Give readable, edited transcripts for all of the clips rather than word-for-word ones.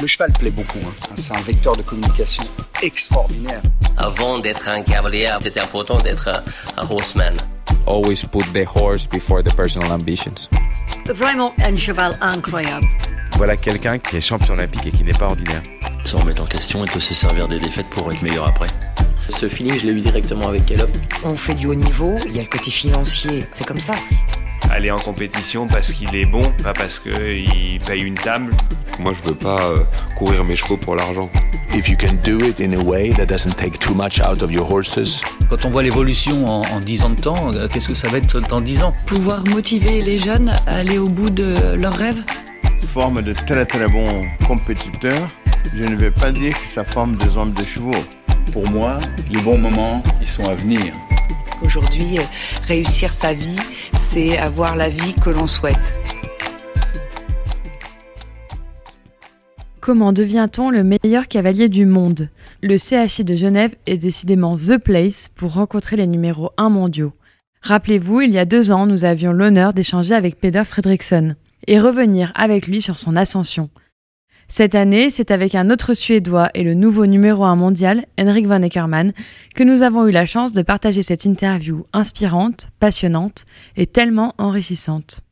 Le cheval plaît beaucoup, c'est un vecteur de communication extraordinaire. Avant d'être un cavalier, c'était important d'être un horseman. Always put the horse before the personal ambitions. Vraiment un cheval incroyable. Voilà quelqu'un qui est champion olympique et qui n'est pas ordinaire. Se remettre en question et de se servir des défaites pour être meilleur après. Ce feeling, je l'ai eu directement avec Caleb. On fait du haut niveau, il y a le côté financier, c'est comme ça. Aller en compétition parce qu'il est bon, pas parce qu'il paye une table. Moi, je veux pas courir mes chevaux pour l'argent. If you can do it in a way that doesn't take too much out of your horses. Quand on voit l'évolution en 10 ans de temps, qu'est-ce que ça va être dans 10 ans ? Pouvoir motiver les jeunes à aller au bout de leurs rêves. Forme de très très bons compétiteurs. Je ne vais pas dire que ça forme des hommes de chevaux. Pour moi, les bons moments, ils sont à venir. Aujourd'hui, réussir sa vie, c'est avoir la vie que l'on souhaite. Comment devient-on le meilleur cavalier du monde ? Le CHI de Genève est décidément The Place pour rencontrer les numéros 1 mondiaux. Rappelez-vous, il y a 2 ans, nous avions l'honneur d'échanger avec Peder Fredriksson et revenir avec lui sur son ascension. Cette année, c'est avec un autre Suédois et le nouveau numéro 1 mondial, Henrik von Eckermann, que nous avons eu la chance de partager cette interview inspirante, passionnante et tellement enrichissante.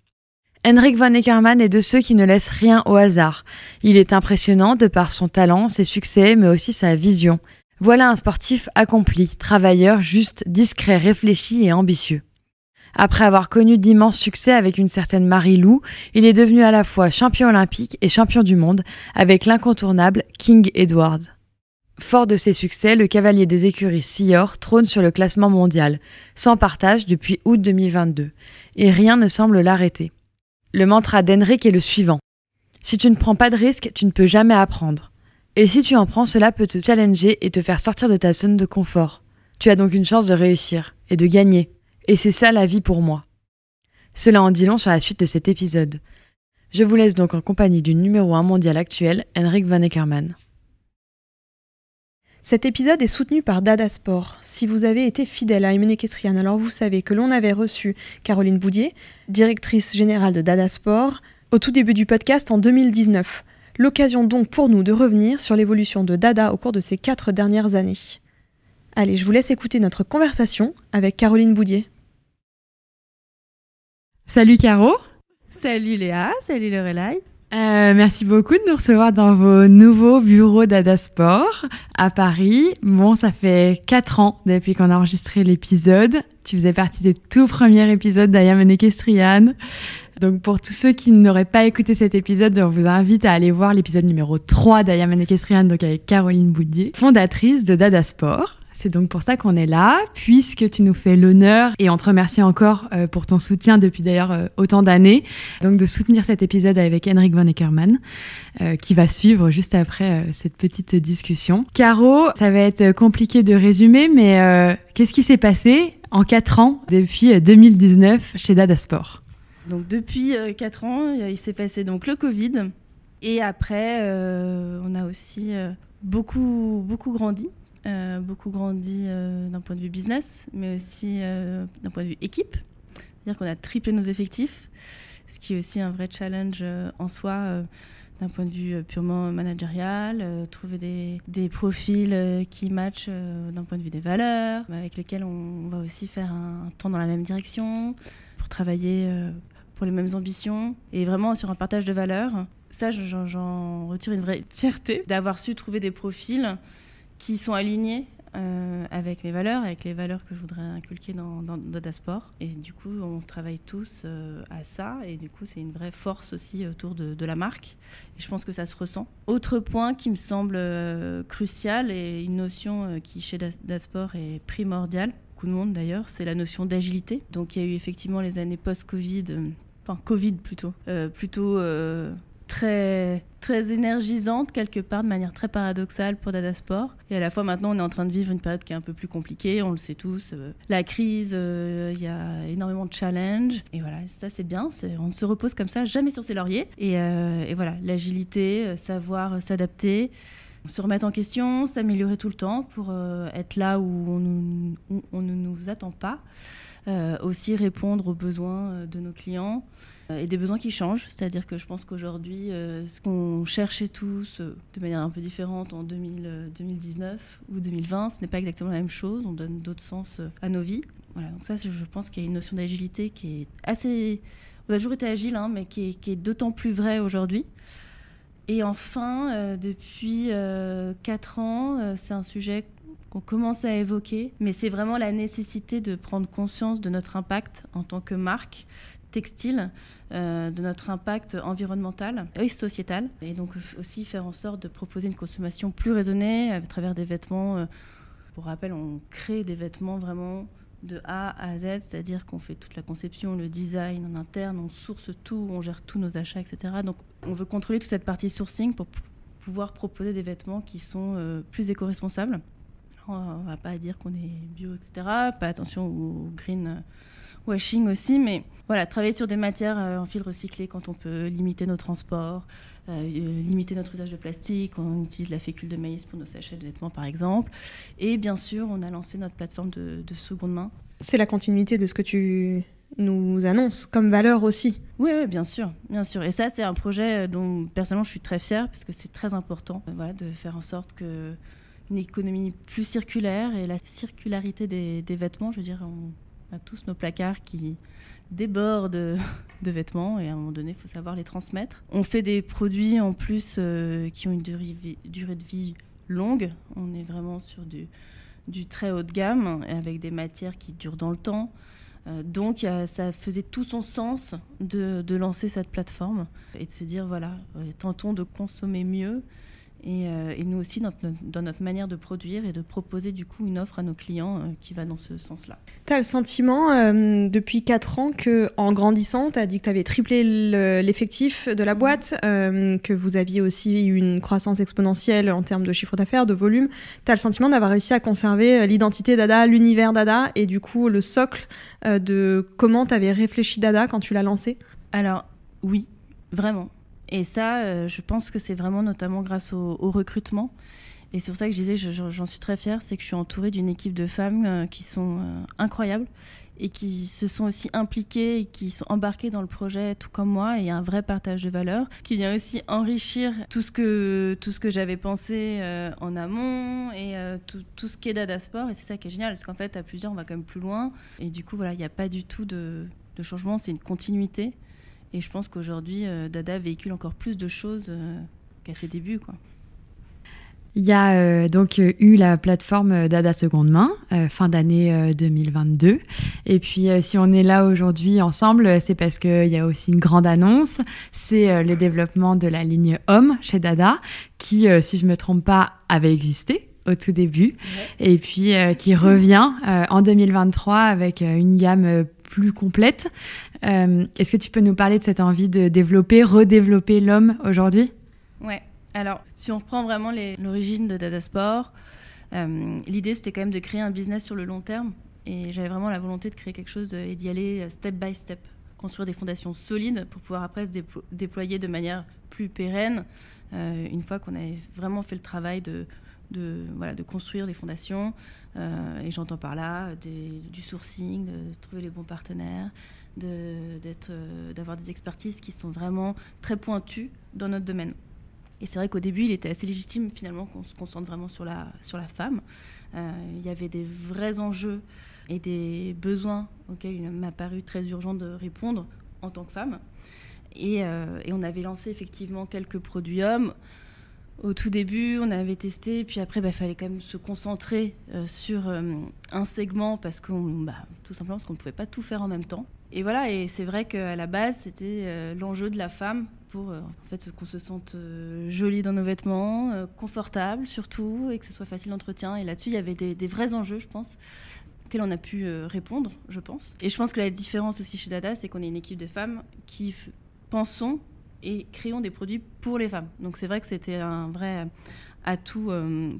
Henrik von Eckermann est de ceux qui ne laissent rien au hasard. Il est impressionnant de par son talent, ses succès, mais aussi sa vision. Voilà un sportif accompli, travailleur, juste, discret, réfléchi et ambitieux. Après avoir connu d'immenses succès avec une certaine Marie-Lou, il est devenu à la fois champion olympique et champion du monde avec l'incontournable King Edward. Fort de ses succès, le cavalier des écuries Sior trône sur le classement mondial, sans partage depuis août 2022, et rien ne semble l'arrêter. Le mantra d'Henrik est le suivant. Si tu ne prends pas de risque, tu ne peux jamais apprendre. Et si tu en prends, cela peut te challenger et te faire sortir de ta zone de confort. Tu as donc une chance de réussir et de gagner. Et c'est ça la vie pour moi. Cela en dit long sur la suite de cet épisode. Je vous laisse donc en compagnie du numéro 1 mondial actuel, Henrik von Eckermann. Cet épisode est soutenu par Dada Sport. Si vous avez été fidèle à Emene Ekestrian, alors vous savez que l'on avait reçu Caroline Boudier, directrice générale de Dada Sport, au tout début du podcast en 2019. L'occasion donc pour nous de revenir sur l'évolution de Dada au cours de ces 4 dernières années. Allez, je vous laisse écouter notre conversation avec Caroline Boudier. Salut Caro. Salut Léa, salut Lorelai. Merci beaucoup de nous recevoir dans vos nouveaux bureaux Dada Sport à Paris. Bon, ça fait 4 ans depuis qu'on a enregistré l'épisode. Tu faisais partie des tout premiers épisodes d'Emene Ekestrian. Donc pour tous ceux qui n'auraient pas écouté cet épisode, on vous invite à aller voir l'épisode numéro 3 d'Emene Ekestrian, donc avec Caroline Boudier, fondatrice de Dada Sport. C'est donc pour ça qu'on est là, puisque tu nous fais l'honneur, et on te remercie encore pour ton soutien depuis d'ailleurs autant d'années, donc de soutenir cet épisode avec Henrik von Eckermann, qui va suivre juste après cette petite discussion. Caro, ça va être compliqué de résumer, mais qu'est-ce qui s'est passé en 4 ans depuis 2019 chez Dada Sport ? Donc depuis 4 ans, il s'est passé donc le Covid, et après on a aussi beaucoup grandi. Beaucoup grandi d'un point de vue business, mais aussi d'un point de vue équipe. C'est-à-dire qu'on a triplé nos effectifs, ce qui est aussi un vrai challenge en soi, d'un point de vue purement managérial, trouver des profils qui matchent d'un point de vue des valeurs, avec lesquels on va aussi faire un temps dans la même direction, pour travailler pour les mêmes ambitions, et vraiment sur un partage de valeurs. Ça, j'en retire une vraie fierté d'avoir su trouver des profils qui sont alignés avec mes valeurs, avec les valeurs que je voudrais inculquer dans Dada Sport. Et du coup, on travaille tous à ça. Et du coup, c'est une vraie force aussi autour de la marque. Et je pense que ça se ressent. Autre point qui me semble crucial et une notion qui, chez Dada Sport, est primordiale, beaucoup de monde d'ailleurs, c'est la notion d'agilité. Donc, il y a eu effectivement les années post-Covid, enfin Covid plutôt très énergisante quelque part, de manière très paradoxale pour Dada Sport. Et à la fois maintenant on est en train de vivre une période qui est un peu plus compliquée, on le sait tous, la crise, il y a énormément de challenges, et voilà, ça c'est bien, on ne se repose comme ça jamais sur ses lauriers, et voilà, l'agilité, savoir s'adapter, se remettre en question, s'améliorer tout le temps pour être là où on ne nous attend pas. Aussi répondre aux besoins de nos clients et des besoins qui changent. C'est-à-dire que je pense qu'aujourd'hui, ce qu'on cherchait tous de manière un peu différente en 2019 ou 2020, ce n'est pas exactement la même chose. On donne d'autres sens à nos vies. Voilà, donc ça, je pense qu'il y a une notion d'agilité qui est assez... On a toujours été agile, mais qui est d'autant plus vraie aujourd'hui. Et enfin, depuis 4 ans, c'est un sujet qu'on commence à évoquer, mais c'est vraiment la nécessité de prendre conscience de notre impact en tant que marque textile, de notre impact environnemental et sociétal, et donc aussi faire en sorte de proposer une consommation plus raisonnée à travers des vêtements. Pour rappel, on crée des vêtements vraiment de A à Z, c'est-à-dire qu'on fait toute la conception, le design en interne, on source tout, on gère tous nos achats, etc. Donc on veut contrôler toute cette partie sourcing pour pouvoir proposer des vêtements qui sont plus éco-responsables. Alors, on ne va pas dire qu'on est bio, etc. Pas attention au green washing aussi, mais voilà, travailler sur des matières en fil recyclé quand on peut, limiter nos transports, limiter notre usage de plastique, on utilise la fécule de maïs pour nos sachets de vêtements par exemple, et bien sûr on a lancé notre plateforme de seconde main. C'est la continuité de ce que tu nous annonces comme valeur aussi. Oui, bien sûr, et ça c'est un projet dont personnellement je suis très fière parce que c'est très important de faire en sorte que une économie plus circulaire et la circularité des vêtements, je veux dire, on a tous nos placards qui débordent de vêtements et à un moment donné, il faut savoir les transmettre. On fait des produits en plus qui ont une durée de vie longue. On est vraiment sur du très haut de gamme avec des matières qui durent dans le temps. Donc ça faisait tout son sens de lancer cette plateforme et de se dire tentons de consommer mieux. Et nous aussi, dans notre manière de produire et de proposer du coup une offre à nos clients qui va dans ce sens-là. Tu as le sentiment, depuis 4 ans, qu'en grandissant, tu as dit que tu avais triplé l'effectif de la boîte, que vous aviez aussi eu une croissance exponentielle en termes de chiffre d'affaires, de volume. Tu as le sentiment d'avoir réussi à conserver l'identité Dada, l'univers Dada, et du coup le socle de comment tu avais réfléchi Dada quand tu l'as lancé ? Alors oui, vraiment. Et ça, je pense que c'est vraiment notamment grâce au recrutement. Et c'est pour ça que je disais, j'en suis très fière, c'est que je suis entourée d'une équipe de femmes qui sont incroyables et qui se sont aussi impliquées et qui sont embarquées dans le projet tout comme moi. Et il y a un vrai partage de valeurs qui vient aussi enrichir tout ce que j'avais pensé en amont et tout ce qui est Dada Sport. Et c'est ça qui est génial, parce qu'en fait, à plusieurs, on va quand même plus loin. Et du coup, il n'y a pas du tout de changement, c'est une continuité. Et je pense qu'aujourd'hui, Dada véhicule encore plus de choses qu'à ses débuts, quoi. Il y a donc eu la plateforme Dada Seconde Main, fin d'année 2022. Et puis, si on est là aujourd'hui ensemble, c'est parce qu'il y a aussi une grande annonce. C'est le développement de la ligne Homme chez Dada, qui, si je ne me trompe pas, avait existé au tout début. Ouais. Et puis, qui revient en 2023 avec une gamme plus complète. Est-ce que tu peux nous parler de cette envie de redévelopper l'homme aujourd'hui ? Ouais. Alors, si on reprend vraiment l'origine de Dada Sport, l'idée c'était quand même de créer un business sur le long terme. Et j'avais vraiment la volonté de créer quelque chose et d'y aller step by step, construire des fondations solides pour pouvoir après se déployer de manière plus pérenne, une fois qu'on avait vraiment fait le travail de construire des fondations. Et j'entends par là du sourcing, de trouver les bons partenaires, d'avoir des expertises qui sont vraiment très pointues dans notre domaine. Et c'est vrai qu'au début, il était assez légitime finalement qu'on se concentre vraiment sur la femme. Il y avait des vrais enjeux et des besoins auxquels il m'a paru très urgent de répondre en tant que femme. Et on avait lancé effectivement quelques produits hommes. Au tout début, on avait testé, puis après, fallait quand même se concentrer sur un segment tout simplement parce qu'on ne pouvait pas tout faire en même temps. Et voilà, et c'est vrai qu'à la base, c'était l'enjeu de la femme pour qu'on se sente jolie dans nos vêtements, confortable surtout, et que ce soit facile d'entretien. Et là-dessus, il y avait des vrais enjeux, je pense, auxquels on a pu répondre, je pense. Et je pense que la différence aussi chez Dada, c'est qu'on est une équipe de femmes qui pensons et créons des produits pour les femmes. Donc c'est vrai que c'était un vrai atout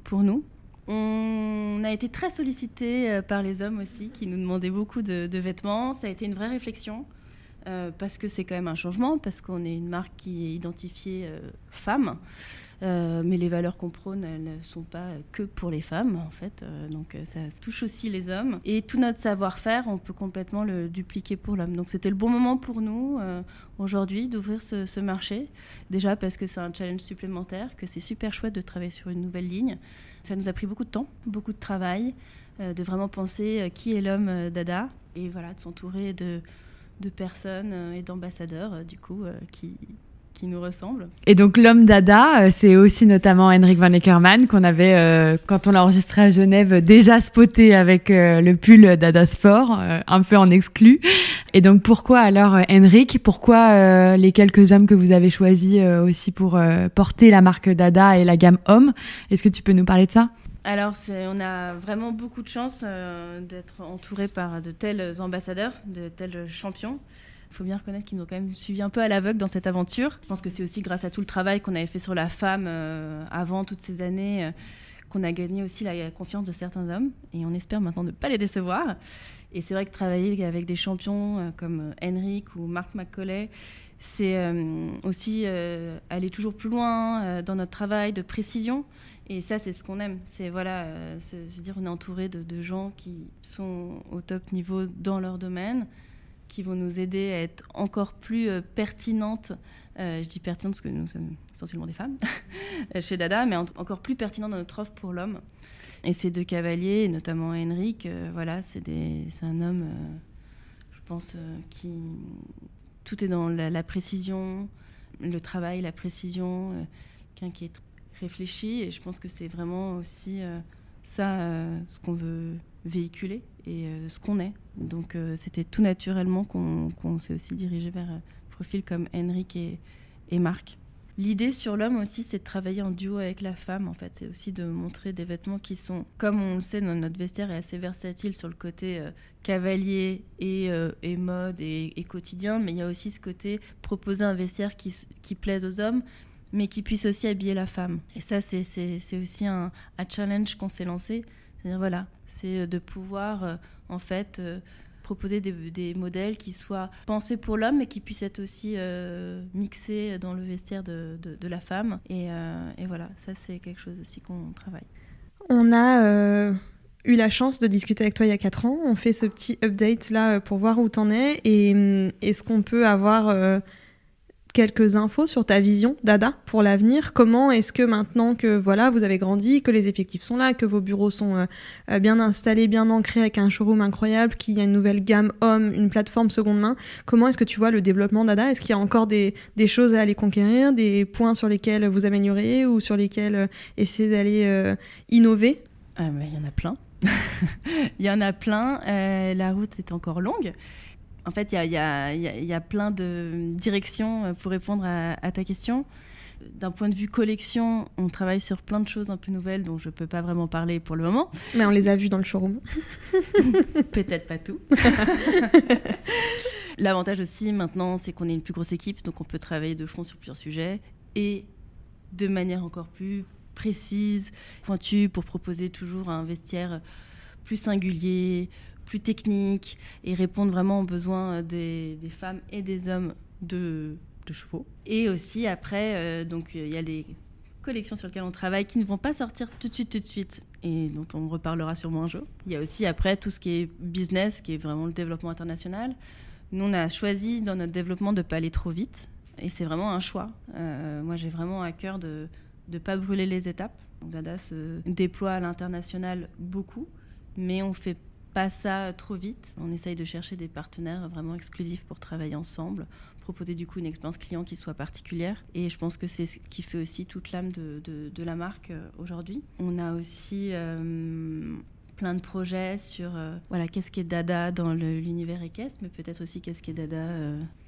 pour nous. On a été très sollicités par les hommes aussi, qui nous demandaient beaucoup de vêtements. Ça a été une vraie réflexion, parce que c'est quand même un changement, parce qu'on est une marque qui est identifiée femme. Mais les valeurs qu'on prône, elles ne sont pas que pour les femmes, en fait. Donc ça touche aussi les hommes. Et tout notre savoir-faire, on peut complètement le dupliquer pour l'homme. Donc c'était le bon moment pour nous, aujourd'hui, d'ouvrir ce marché. Déjà parce que c'est un challenge supplémentaire, que c'est super chouette de travailler sur une nouvelle ligne. Ça nous a pris beaucoup de temps, beaucoup de travail, de vraiment penser qui est l'homme Dada. Et voilà, de s'entourer de personnes et d'ambassadeurs, du coup, qui nous ressemblent. Et donc l'homme Dada, c'est aussi notamment Henrik van Eckermann qu'on avait, quand on l'a enregistré à Genève, déjà spoté avec le pull Dada Sport, un peu en exclu. Et donc pourquoi alors Henrik ? Pourquoi les quelques hommes que vous avez choisis aussi pour porter la marque Dada et la gamme homme ? Est-ce que tu peux nous parler de ça ? Alors, on a vraiment beaucoup de chance d'être entouré par de tels ambassadeurs, de tels champions. Il faut bien reconnaître qu'ils nous ont quand même suivi un peu à l'aveugle dans cette aventure. Je pense que c'est aussi grâce à tout le travail qu'on avait fait sur la femme avant toutes ces années qu'on a gagné aussi la confiance de certains hommes. Et on espère maintenant ne pas les décevoir. Et c'est vrai que travailler avec des champions comme Henrik ou Mark McCauley, c'est aussi aller toujours plus loin dans notre travail de précision. Et ça, c'est ce qu'on aime. C'est se dire on est entouré de gens qui sont au top niveau dans leur domaine, qui vont nous aider à être encore plus pertinentes. Je dis pertinentes parce que nous sommes essentiellement des femmes chez Dada, mais encore plus pertinentes dans notre offre pour l'homme. Et ces deux cavaliers, notamment Henrik, c'est un homme, je pense, qui... Tout est dans la précision, le travail, la précision, quelqu'un qui est réfléchi. Et je pense que c'est vraiment aussi ce qu'on veut véhiculer et ce qu'on est. Donc c'était tout naturellement qu'on s'est aussi dirigé vers un profil comme Henrik et Marc. L'idée sur l'homme aussi, c'est de travailler en duo avec la femme. En fait, c'est aussi de montrer des vêtements qui sont, comme on le sait, notre vestiaire est assez versatile sur le côté cavalier et mode et quotidien, mais il y a aussi ce côté proposer un vestiaire qui plaise aux hommes, mais qui puisse aussi habiller la femme. Et ça, c'est aussi un challenge qu'on s'est lancé. C'est-à-dire, c'est de pouvoir, proposer des modèles qui soient pensés pour l'homme, mais qui puissent être aussi mixés dans le vestiaire de la femme. Et voilà, ça, c'est quelque chose aussi qu'on travaille. On a eu la chance de discuter avec toi il y a 4 ans. On fait ce petit update là pour voir où t'en es. Et est-ce qu'on peut avoir... quelques infos sur ta vision Dada pour l'avenir. Comment est-ce que maintenant que vous avez grandi, que les effectifs sont là, que vos bureaux sont bien installés, bien ancrés avec un showroom incroyable, qu'il y a une nouvelle gamme homme, une plateforme seconde main, comment est-ce que tu vois le développement Dada ? Est-ce qu'il y a encore des choses à aller conquérir, des points sur lesquels vous améliorez ou sur lesquels essayer d'aller innover ? Il y en a plein. Il y en a plein. La route est encore longue. En fait, il y a plein de directions pour répondre à ta question. D'un point de vue collection, on travaille sur plein de choses un peu nouvelles dont je ne peux pas vraiment parler pour le moment. Mais on les a vues dans le showroom. Peut-être pas tout. L'avantage aussi maintenant, c'est qu'on est une plus grosse équipe, donc on peut travailler de front sur plusieurs sujets et de manière encore plus précise, pointue, pour proposer toujours un vestiaire plus singulier, plus technique et répondre vraiment aux besoins des femmes et des hommes de chevaux. Et aussi après, il y a des collections sur lesquelles on travaille qui ne vont pas sortir tout de suite et dont on reparlera sûrement un jour. Il y a aussi après tout ce qui est business, qui est vraiment le développement international. Nous, on a choisi dans notre développement de ne pas aller trop vite et c'est vraiment un choix. Moi, j'ai vraiment à cœur de ne pas brûler les étapes. Donc, Dada se déploie à l'international beaucoup, mais on fait pas ça trop vite. On essaye de chercher des partenaires vraiment exclusifs pour travailler ensemble, proposer du coup une expérience client qui soit particulière. Et je pense que c'est ce qui fait aussi toute l'âme de la marque aujourd'hui. On a aussi plein de projets sur qu'est-ce qu'est Dada dans l'univers équestre, mais peut-être aussi qu'est-ce qu'est Dada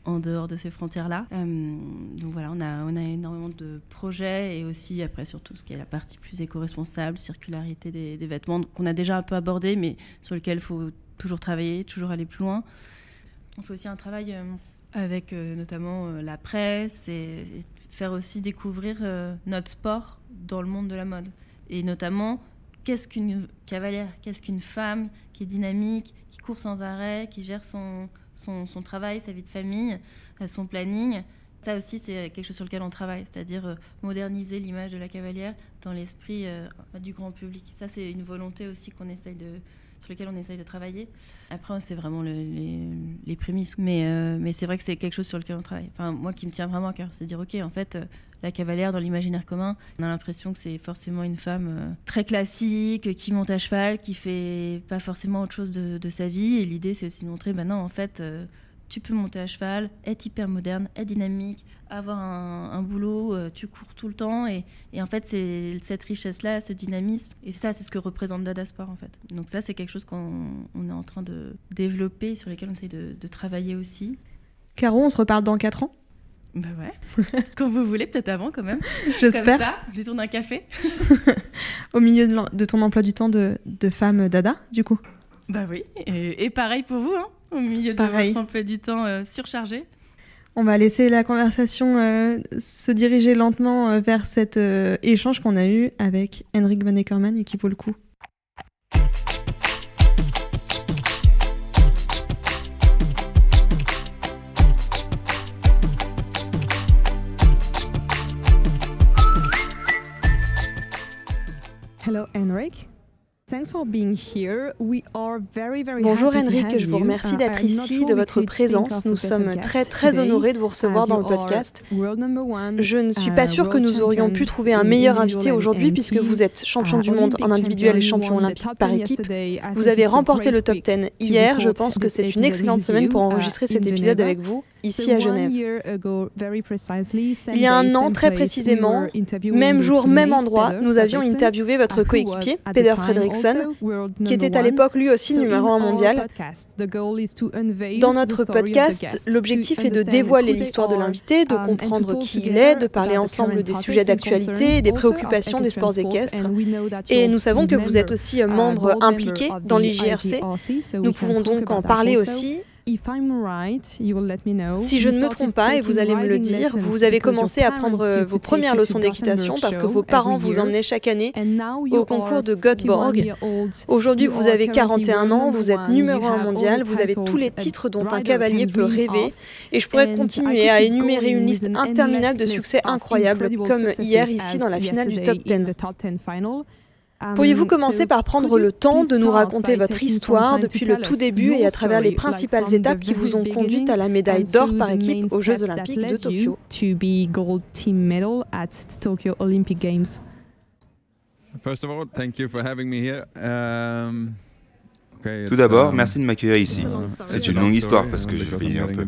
en dehors de ces frontières-là. Donc voilà, on a énormément de projets et aussi après sur tout ce qui est la partie plus éco-responsable, circularité des vêtements qu'on a déjà un peu abordé, mais sur lequel il faut toujours travailler, toujours aller plus loin. On fait aussi un travail avec notamment la presse et faire aussi découvrir notre sport dans le monde de la mode. Et notamment, qu'est-ce qu'une cavalière, qu'est-ce qu'une femme qui est dynamique, qui court sans arrêt, qui gère son travail, sa vie de famille, son planning. ça aussi, c'est quelque chose sur lequel on travaille, c'est-à-dire moderniser l'image de la cavalière dans l'esprit du grand public. Ça, c'est une volonté aussi sur laquelle on essaye de travailler. Après, c'est vraiment les prémices. Mais c'est vrai que c'est quelque chose sur lequel on travaille. Enfin, moi, qui me tient vraiment à cœur, c'est de dire, OK, en fait, la cavalière, dans l'imaginaire commun, on a l'impression que c'est forcément une femme très classique, qui monte à cheval, qui fait pas forcément autre chose de sa vie. Et l'idée, c'est aussi de montrer, non, en fait, tu peux monter à cheval, être hyper moderne, être dynamique, avoir un boulot, tu cours tout le temps. Et en fait, c'est cette richesse-là, ce dynamisme. Et ça, c'est ce que représente Dada Sport, en fait. Donc ça, c'est quelque chose qu'on est en train de développer, sur lesquels on essaye de travailler aussi. Caro, on se reparle dans 4 ans ? Bah ouais, quand vous voulez, peut-être avant quand même. J'espère. Comme ça, je détourne un café. Au milieu de ton emploi du temps de femme Dada, du coup. Bah oui, et pareil pour vous, hein, au milieu de votre emploi du temps surchargé. On va laisser la conversation se diriger lentement vers cet échange qu'on a eu avec Henrik Van Eckerman et qui vaut le coup. Hello Henrik. Bonjour Henrik, je vous remercie d'être ici, de votre présence. Nous sommes très très honorés de vous recevoir dans le podcast. Je ne suis pas sûre que nous aurions pu trouver un meilleur invité aujourd'hui puisque vous êtes champion du monde en individuel et champion olympique par équipe. Vous avez remporté le top 10 hier, je pense que c'est une excellente semaine pour enregistrer cet épisode avec vous, ici à Genève. Il y a un an, très précisément, même jour, même endroit, nous avions interviewé votre coéquipier, Peder Fredriksson, qui était à l'époque lui aussi numéro 1 mondial. Dans notre podcast, l'objectif est de dévoiler l'histoire de l'invité, de comprendre qui il est, de parler ensemble des sujets d'actualité et des préoccupations des sports équestres. Et nous savons que vous êtes aussi membre impliqué dans l'IJRC. Nous pouvons donc en parler aussi. Si je ne me trompe pas, et vous allez me le dire, vous avez commencé à prendre vos premières leçons d'équitation parce que vos parents vous emmenaient chaque année au concours de Göteborg. Aujourd'hui, vous avez 41 ans, vous êtes numéro 1 mondial, vous avez tous les titres dont un cavalier peut rêver. Et je pourrais continuer à énumérer une liste interminable de succès incroyables, comme hier ici dans la finale du top 10. Pourriez-vous commencer par prendre le temps de nous raconter votre histoire depuis le tout début et à travers les principales étapes qui vous ont conduite à la médaille d'or par équipe aux Jeux Olympiques de Tokyo? Tout d'abord, merci de m'accueillir ici. C'est une longue histoire parce que je vieillis un peu.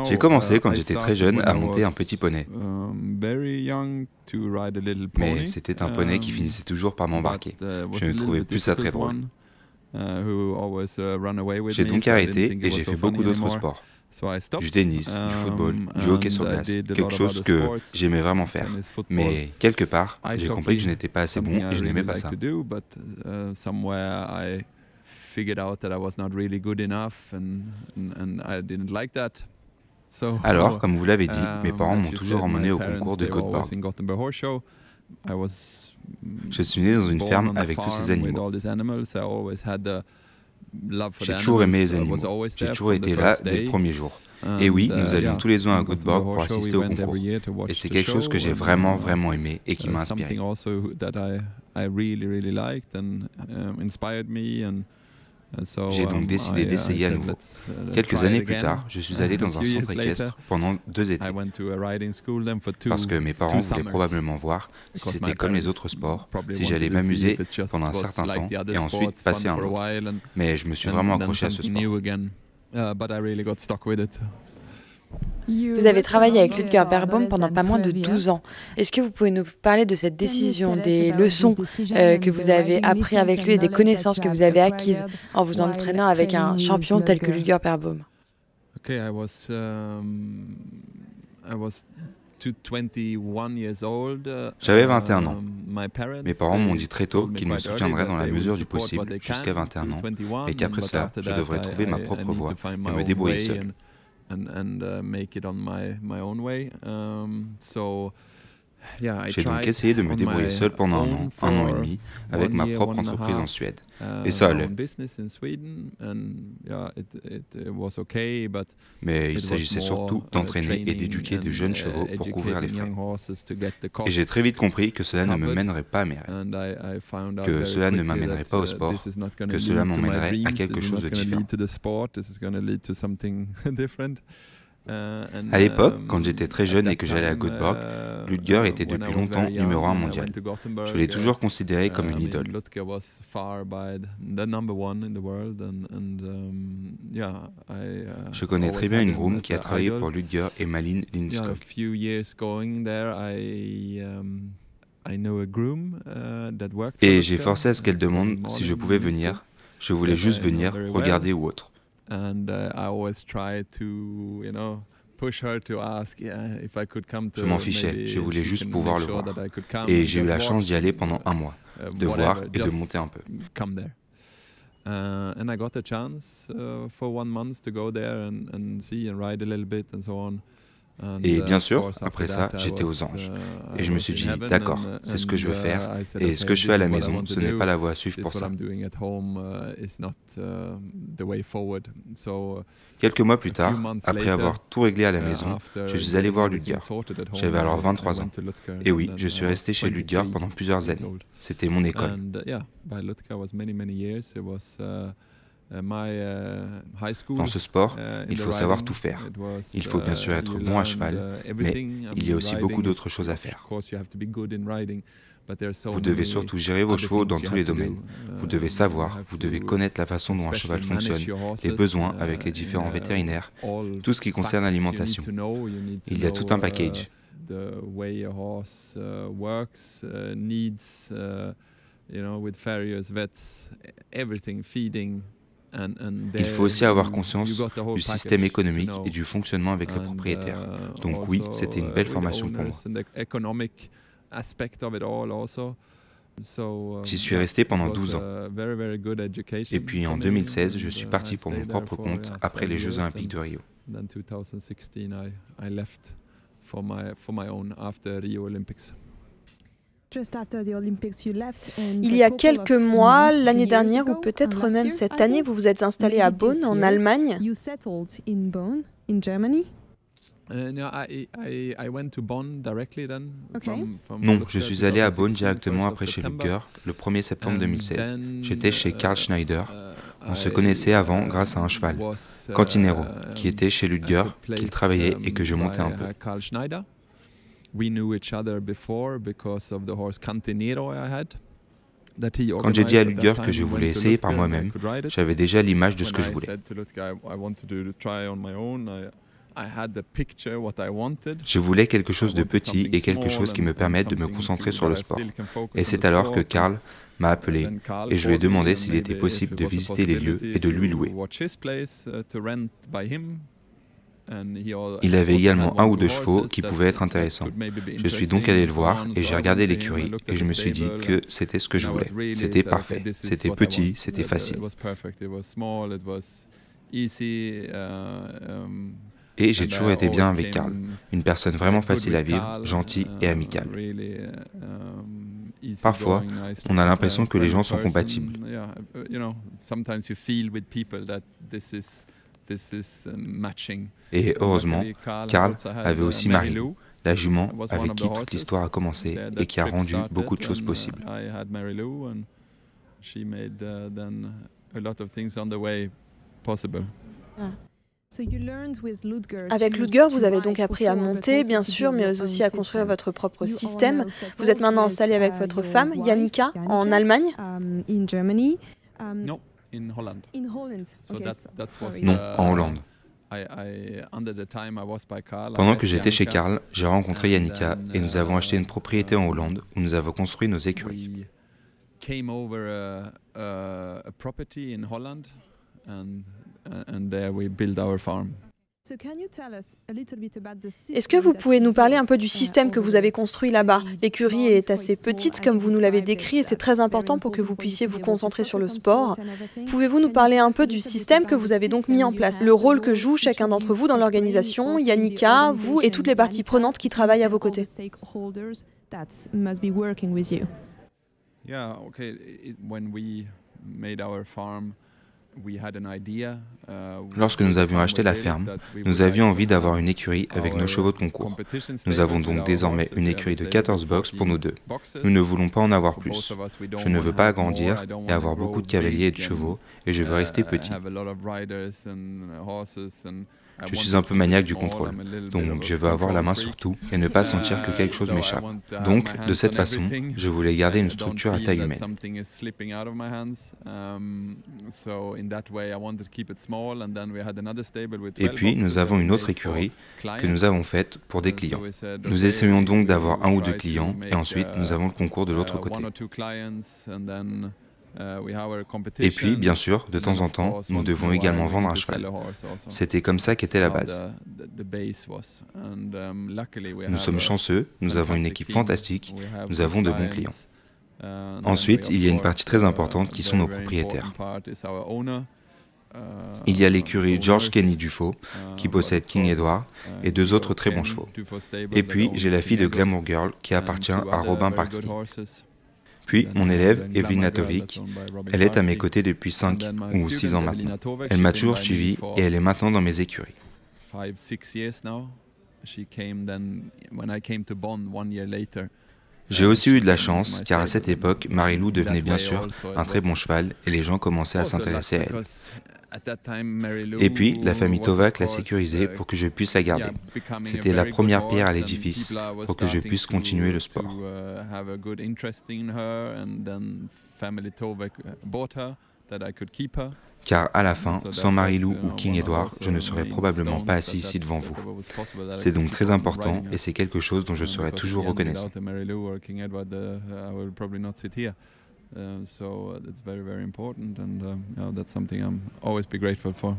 J'ai commencé quand j'étais très jeune à monter un petit poney. Mais c'était un poney qui finissait toujours par m'embarquer. Je ne trouvais plus ça très drôle. J'ai donc arrêté et j'ai fait beaucoup d'autres sports. Du tennis, du football, du hockey sur glace, quelque chose que j'aimais vraiment faire. Mais quelque part, j'ai compris que je n'étais pas assez bon et je n'aimais pas ça. Alors, comme vous l'avez dit, mes parents m'ont toujours emmené au concours de Göteborg. Je suis né dans une ferme avec tous ces animaux. J'ai toujours aimé les animaux. J'ai toujours été là dès le premier jour. Et oui, nous allions tous les ans à Göteborg pour assister au concours. Et c'est quelque chose que j'ai vraiment, vraiment aimé et qui m'a inspiré. J'ai donc décidé d'essayer à nouveau. Quelques années plus tard, je suis allé dans un centre équestre pendant 2 étés. Parce que mes parents voulaient probablement voir si c'était comme les autres sports, si j'allais m'amuser pendant un certain temps et ensuite passer à un autre. Mais je me suis vraiment accroché à ce sport. Vous avez travaillé avec Ludger Beerbohm pendant pas moins de 12 ans. Est-ce que vous pouvez nous parler de cette décision, des leçons que vous avez apprises avec lui et des connaissances que vous avez acquises en vous entraînant avec un champion tel que Ludger Beerbohm? J'avais 21 ans. Mes parents m'ont dit très tôt qu'ils me soutiendraient dans la mesure du possible jusqu'à 21 ans et qu'après cela, je devrais trouver ma propre voie et me débrouiller seul. J'ai donc essayé de me débrouiller seul pendant un an et demi, avec ma propre entreprise en Suède. Et ça allait. Mais il s'agissait surtout d'entraîner et d'éduquer de jeunes chevaux pour couvrir les frais. Et j'ai très vite compris que cela ne me mènerait pas à mes rêves, que cela ne m'amènerait pas au sport, que cela m'emmènerait à quelque chose de différent. À l'époque, quand j'étais très jeune et que j'allais à Göteborg, Ludger était depuis longtemps numéro 1 mondial. Je l'ai toujours considéré comme une idole. Je connais très bien une groom qui a travaillé pour Ludger et Malin Lindskog. Et j'ai forcé à ce qu'elle demande si je pouvais venir. Je voulais juste venir, regarder ou autre. Je m'en fichais, je voulais juste pouvoir le voir. Et j'ai eu la chance d'y aller pendant un mois, de voir et de monter un peu. Et bien sûr, après ça, j'étais aux anges. Et je me suis dit, d'accord, c'est ce que je veux faire. Et ce que je fais à la maison, ce n'est pas la voie à suivre pour ça. Quelques mois plus tard, après avoir tout réglé à la maison, je suis allé voir Ludger. J'avais alors 23 ans. Et oui, je suis resté chez Ludger pendant plusieurs années. C'était mon école. Dans ce sport, il faut savoir tout faire. Il faut bien sûr être bon à cheval, mais il y a aussi beaucoup d'autres choses à faire. Vous devez surtout gérer vos chevaux dans tous les domaines. Vous devez savoir, vous devez connaître la façon dont un cheval fonctionne, les besoins avec les différents vétérinaires, tout ce qui concerne l'alimentation. Il y a tout un package. Il faut aussi avoir conscience du système économique et du fonctionnement avec les propriétaires. Donc oui, c'était une belle formation pour moi. J'y suis resté pendant 12 ans. Et puis en 2016, je suis parti pour mon propre compte après les Jeux Olympiques de Rio. Il y a quelques mois, l'année dernière ou peut-être même cette année, vous vous êtes installé à Bonn, en Allemagne. Non, je suis allé à Bonn directement après chez Ludger, le 1er septembre 2016. J'étais chez Karl Schneider. On se connaissait avant grâce à un cheval, Cantinero, qui était chez Ludger, qu'il travaillait et que je montais un peu. Quand j'ai dit à Ludger que je voulais essayer par moi-même, j'avais déjà l'image de ce que je voulais. Je voulais quelque chose de petit et quelque chose qui me permette de me concentrer sur le sport. Et c'est alors que Karl m'a appelé et je lui ai demandé s'il était possible de visiter les lieux et de lui louer. Il avait également un ou deux chevaux qui pouvaient être intéressants. Je suis donc allé le voir et j'ai regardé l'écurie et je me suis dit que c'était ce que je voulais. C'était parfait. C'était petit, c'était facile. Et j'ai toujours été bien avec Karl, une personne vraiment facile à vivre, gentille et amicale. Parfois, on a l'impression que les gens sont compatibles. Et heureusement, Karl avait aussi Marilou, la jument avec qui toute l'histoire a commencé et qui a rendu beaucoup de choses possibles. Avec Ludger, vous avez donc appris à monter, bien sûr, mais aussi à construire votre propre système. Vous êtes maintenant installé avec votre femme, Jannica, en Allemagne. Non, en Hollande. Pendant que j'étais chez Karl, j'ai rencontré Jannica et nous avons acheté une propriété en Hollande où nous avons construit nos écuries. Est-ce que vous pouvez nous parler un peu du système que vous avez construit là-bas? L'écurie est assez petite, comme vous nous l'avez décrit, et c'est très important pour que vous puissiez vous concentrer sur le sport. Pouvez-vous nous parler un peu du système que vous avez donc mis en place? Le rôle que joue chacun d'entre vous dans l'organisation, Yannicka, vous et toutes les parties prenantes qui travaillent à vos côtés? Lorsque nous avions acheté la ferme, nous avions envie d'avoir une écurie avec nos chevaux de concours. Nous avons donc désormais une écurie de 14 box pour nous deux. Nous ne voulons pas en avoir plus. Je ne veux pas agrandir et avoir beaucoup de cavaliers et de chevaux, et je veux rester petit. Je suis un peu maniaque du contrôle, donc je veux avoir la main sur tout et ne pas sentir que quelque chose m'échappe. Donc, de cette façon, je voulais garder une structure à taille humaine. Et puis, nous avons une autre écurie que nous avons faite pour des clients. Nous essayons donc d'avoir un ou deux clients et ensuite, nous avons le concours de l'autre côté. Et puis, bien sûr, de temps en temps, nous devons également vendre un cheval. C'était comme ça qu'était la base. Nous sommes chanceux, nous avons une équipe fantastique, nous avons de bons clients. Ensuite, il y a une partie très importante qui sont nos propriétaires. Il y a l'écurie George Kenny Dufaux, qui possède King Edward, et deux autres très bons chevaux. Et puis, j'ai la fille de Glamour Girl, qui appartient à Robin Parksley. Puis, mon élève, Evelina Tovic, elle est à mes côtés depuis 5 ou 6 ans maintenant. Elle m'a toujours suivi et elle est maintenant dans mes écuries. J'ai aussi eu de la chance, car à cette époque, Marilou devenait bien sûr un très bon cheval et les gens commençaient à s'intéresser à elle. Et puis, la famille Tovac l'a sécurisée pour que je puisse la garder. C'était la première pierre à l'édifice pour que je puisse continuer le sport. Car à la fin, sans Marilou ou King Edward, je ne serais probablement pas assis ici devant vous. C'est donc très important et c'est quelque chose dont je serai toujours reconnaissant. So that's very, very important, and that's something I'm always be grateful for.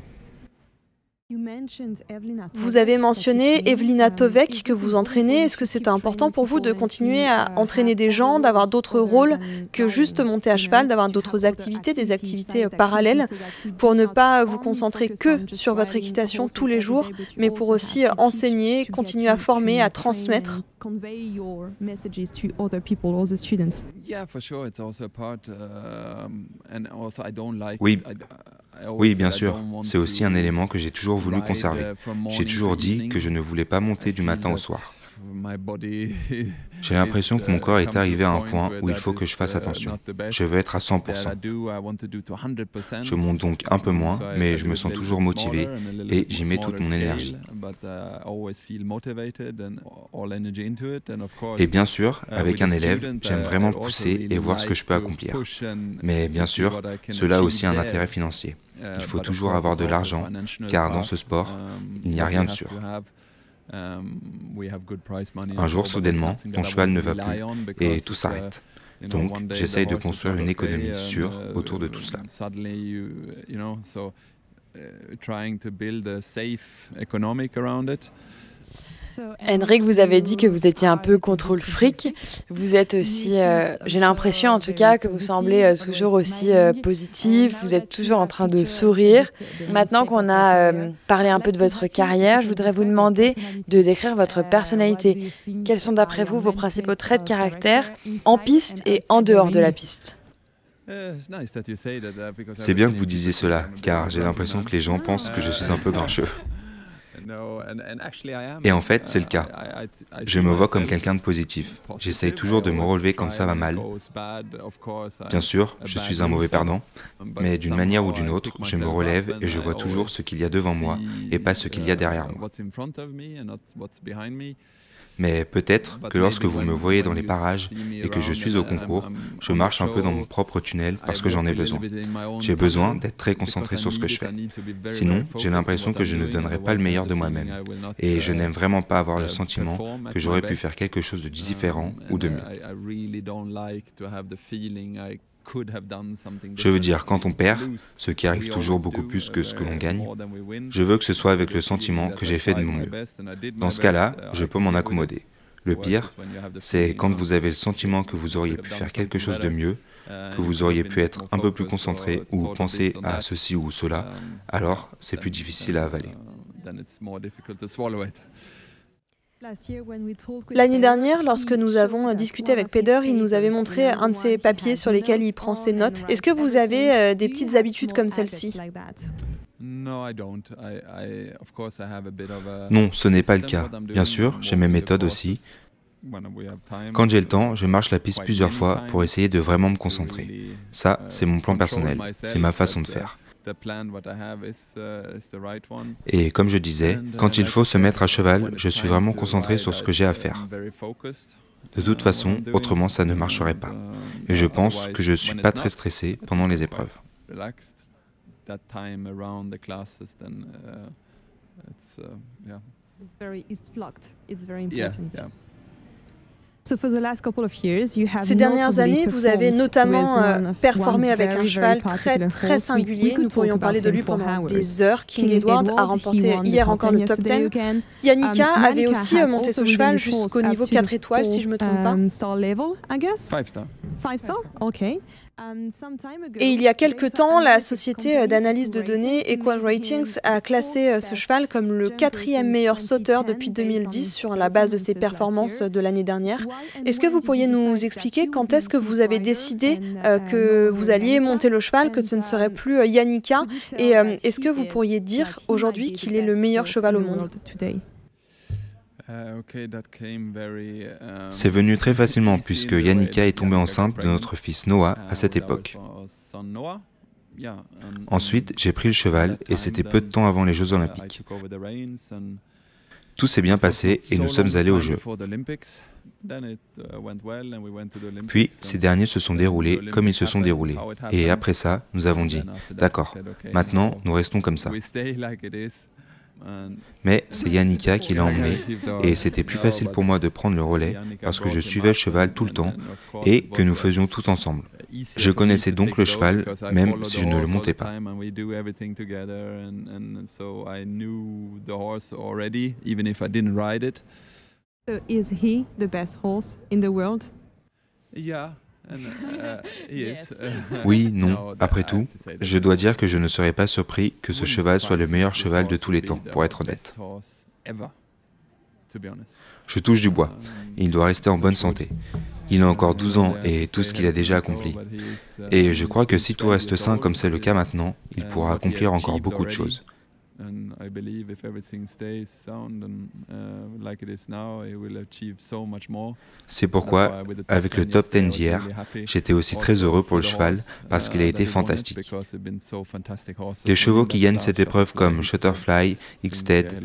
Vous avez mentionné Evelina Tovac que vous entraînez. Est-ce que c'est important pour vous de continuer à entraîner des gens, d'avoir d'autres rôles que juste monter à cheval, d'avoir d'autres activités, des activités parallèles, pour ne pas vous concentrer que sur votre équitation tous les jours, mais pour aussi enseigner, continuer à former, à transmettre? Oui, bien sûr. C'est aussi un élément que j'ai toujours voulu conserver. J'ai toujours dit que je ne voulais pas monter du matin au soir. J'ai l'impression que mon corps est arrivé à un point où il faut que je fasse attention. Je veux être à 100%. Je monte donc un peu moins, mais je me sens toujours motivé et j'y mets toute mon énergie. Et bien sûr, avec un élève, j'aime vraiment pousser et voir ce que je peux accomplir. Mais bien sûr, cela a aussi un intérêt financier. Il faut toujours avoir de l'argent, car dans ce sport, il n'y a rien de sûr. Un jour, soudainement, ton cheval ne va plus et tout s'arrête. Donc, j'essaye de construire une économie sûre autour de tout cela. Henrik, vous avez dit que vous étiez un peu contrôle fric. Vous êtes aussi, j'ai l'impression en tout cas, que vous semblez toujours aussi positif. Vous êtes toujours en train de sourire. Maintenant qu'on a parlé un peu de votre carrière, je voudrais vous demander de décrire votre personnalité. Quels sont d'après vous vos principaux traits de caractère en piste et en dehors de la piste ? C'est bien que vous disiez cela, car j'ai l'impression que les gens pensent que je suis un peu grincheux. Et en fait, c'est le cas. Je me vois comme quelqu'un de positif. J'essaye toujours de me relever quand ça va mal. Bien sûr, je suis un mauvais perdant, mais d'une manière ou d'une autre, je me relève et je vois toujours ce qu'il y a devant moi et pas ce qu'il y a derrière moi. Mais peut-être que lorsque vous me voyez dans les parages et que je suis au concours, je marche un peu dans mon propre tunnel parce que j'en ai besoin. J'ai besoin d'être très concentré sur ce que je fais. Sinon, j'ai l'impression que je ne donnerai pas le meilleur de moi-même. Et je n'aime vraiment pas avoir le sentiment que j'aurais pu faire quelque chose de différent ou de mieux. Je veux dire, quand on perd, ce qui arrive toujours beaucoup plus que ce que l'on gagne, je veux que ce soit avec le sentiment que j'ai fait de mon mieux. Dans ce cas-là, je peux m'en accommoder. Le pire, c'est quand vous avez le sentiment que vous auriez pu faire quelque chose de mieux, que vous auriez pu être un peu plus concentré ou penser à ceci ou cela, alors c'est plus difficile à avaler. L'année dernière, lorsque nous avons discuté avec Peder, il nous avait montré un de ses papiers sur lesquels il prend ses notes. Est-ce que vous avez des petites habitudes comme celle-ci ? Non, ce n'est pas le cas. Bien sûr, j'ai mes méthodes aussi. Quand j'ai le temps, je marche la piste plusieurs fois pour essayer de vraiment me concentrer. Ça, c'est mon plan personnel, c'est ma façon de faire. Et comme je disais, quand il faut se mettre à cheval, je suis vraiment concentré sur ce que j'ai à faire. De toute façon, autrement ça ne marcherait pas. Et je pense que je ne suis pas très stressé pendant les épreuves. Ces dernières années, vous avez notamment performé avec un cheval très singulier. Nous pourrions parler de lui pendant des heures. King Edward a remporté hier encore le top 10. Yannicka avait aussi monté ce cheval jusqu'au niveau 4 étoiles, si je ne me trompe pas. 5 stars? OK. Et il y a quelque temps, la société d'analyse de données Equal Ratings a classé ce cheval comme le 4e meilleur sauteur depuis 2010 sur la base de ses performances de l'année dernière. Est-ce que vous pourriez nous expliquer quand est-ce que vous avez décidé que vous alliez monter le cheval, que ce ne serait plus Yannicka, et est-ce que vous pourriez dire aujourd'hui qu'il est le meilleur cheval au monde ? C'est venu très facilement puisque Yannicka est tombée enceinte de notre fils Noah à cette époque. Ensuite, j'ai pris le cheval et c'était peu de temps avant les Jeux Olympiques. Tout s'est bien passé et nous sommes allés aux Jeux. Puis, ces derniers se sont déroulés comme ils se sont déroulés. Et après ça, nous avons dit, d'accord, maintenant nous restons comme ça. Mais c'est Yannicka qui l'a emmené et c'était plus facile pour moi de prendre le relais parce que je suivais le cheval tout le temps et que nous faisions tout ensemble. Je connaissais donc le cheval même si je ne le montais pas. So is he the best horse in the world? Oui, non, après tout, je dois dire que je ne serais pas surpris que ce cheval soit le meilleur cheval de tous les temps, pour être honnête. Je touche du bois, il doit rester en bonne santé. Il a encore 12 ans et tout ce qu'il a déjà accompli. Et je crois que si tout reste sain comme c'est le cas maintenant, il pourra accomplir encore beaucoup de choses. C'est pourquoi, avec le top 10 d'hier, j'étais aussi très heureux pour le cheval parce qu'il a été fantastique. Les chevaux qui gagnent cette épreuve comme Shutterfly, Xted,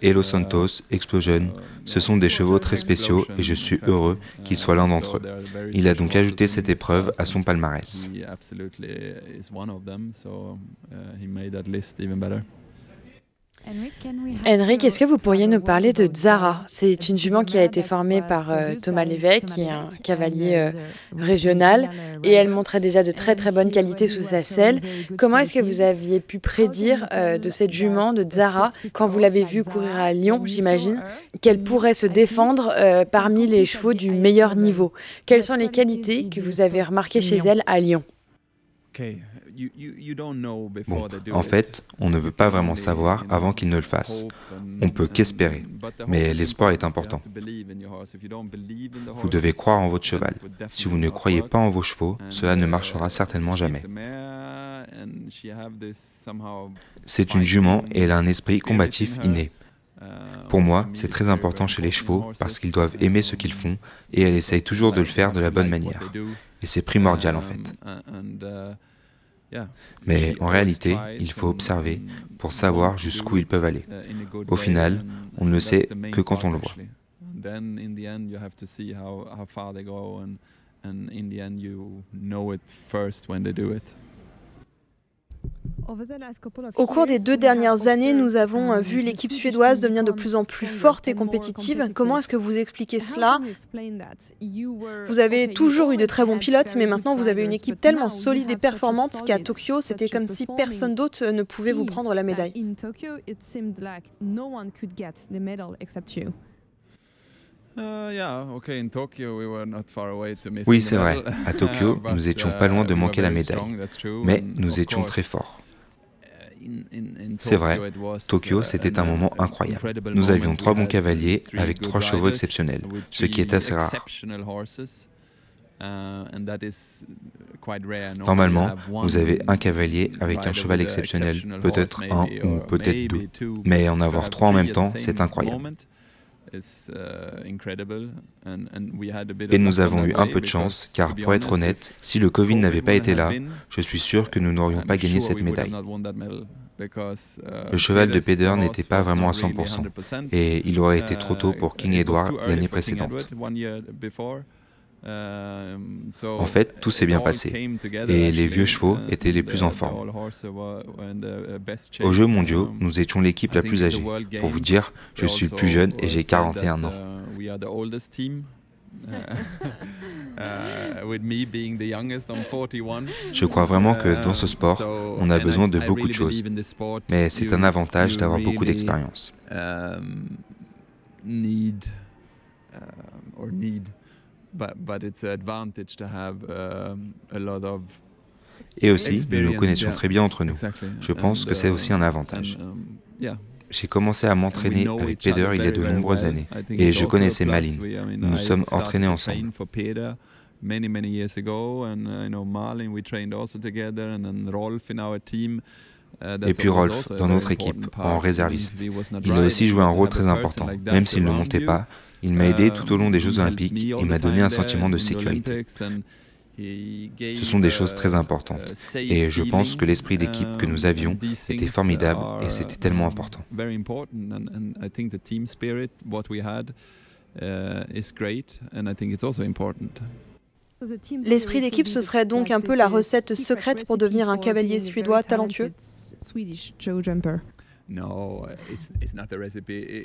Elo Santos, Explosion, ce sont des chevaux très spéciaux et je suis heureux qu'il soit l'un d'entre eux. Il a donc ajouté cette épreuve à son palmarès. Henrik, est-ce que vous pourriez nous parler de Zara ? C'est une jument qui a été formée par Thomas Lévesque, qui est un cavalier régional, et elle montrait déjà de très très bonnes qualités sous sa selle. Comment est-ce que vous aviez pu prédire de cette jument, de Zara, quand vous l'avez vue courir à Lyon, j'imagine, qu'elle pourrait se défendre parmi les chevaux du meilleur niveau ? Quelles sont les qualités que vous avez remarquées chez elle à Lyon ? Bon, en fait, on ne peut pas vraiment savoir avant qu'il ne le fasse. On peut qu'espérer, mais l'espoir est important. Vous devez croire en votre cheval. Si vous ne croyez pas en vos chevaux, cela ne marchera certainement jamais. C'est une jument et elle a un esprit combatif inné. Pour moi, c'est très important chez les chevaux parce qu'ils doivent aimer ce qu'ils font et elle essaye toujours de le faire de la bonne manière. Et c'est primordial en fait. Mais en réalité, il faut observer pour savoir jusqu'où ils peuvent aller. Au final, on ne le sait que quand on le voit. Au cours des 2 dernières années, nous avons vu l'équipe suédoise devenir de plus en plus forte et compétitive. Comment est-ce que vous expliquez cela? Vous avez toujours eu de très bons pilotes, mais maintenant vous avez une équipe tellement solide et performante qu'à Tokyo, c'était comme si personne d'autre ne pouvait vous prendre la médaille. Oui, c'est vrai. À Tokyo, nous étions pas loin de manquer la médaille, mais nous étions très forts. C'est vrai, Tokyo, c'était un moment incroyable. Nous avions 3 bons cavaliers avec 3 chevaux exceptionnels, ce qui est assez rare. Normalement, vous avez un cavalier avec un cheval exceptionnel, peut-être 1 ou peut-être 2. Mais en avoir 3 en même temps, c'est incroyable. Et nous avons eu un peu de chance, car pour être honnête, si le Covid n'avait pas été là, je suis sûr que nous n'aurions pas gagné cette médaille. Le cheval de Peder n'était pas vraiment à 100%, et il aurait été trop tôt pour King Edward l'année précédente. En fait, tout s'est bien passé, et les vieux chevaux étaient les plus en forme. Aux Jeux mondiaux, nous étions l'équipe la plus âgée. Pour vous dire, je suis le plus jeune et j'ai 41 ans. Je crois vraiment que dans ce sport, on a besoin de beaucoup de choses, mais c'est un avantage d'avoir beaucoup d'expérience. Et aussi, nous nous connaissions très bien entre nous. Je pense que c'est aussi un avantage. J'ai commencé à m'entraîner avec Peder il y a de nombreuses années, et je connaissais Malin. Nous nous sommes entraînés ensemble. Et puis Rolf, dans notre équipe, en réserviste. Il a aussi joué un rôle très important. Même s'il ne montait pas, il m'a aidé tout au long des Jeux Olympiques et m'a donné un sentiment de sécurité. Ce sont des choses très importantes. Et je pense que l'esprit d'équipe que nous avions était formidable et c'était tellement important. L'esprit d'équipe, ce serait donc un peu la recette secrète pour devenir un cavalier suédois talentueux?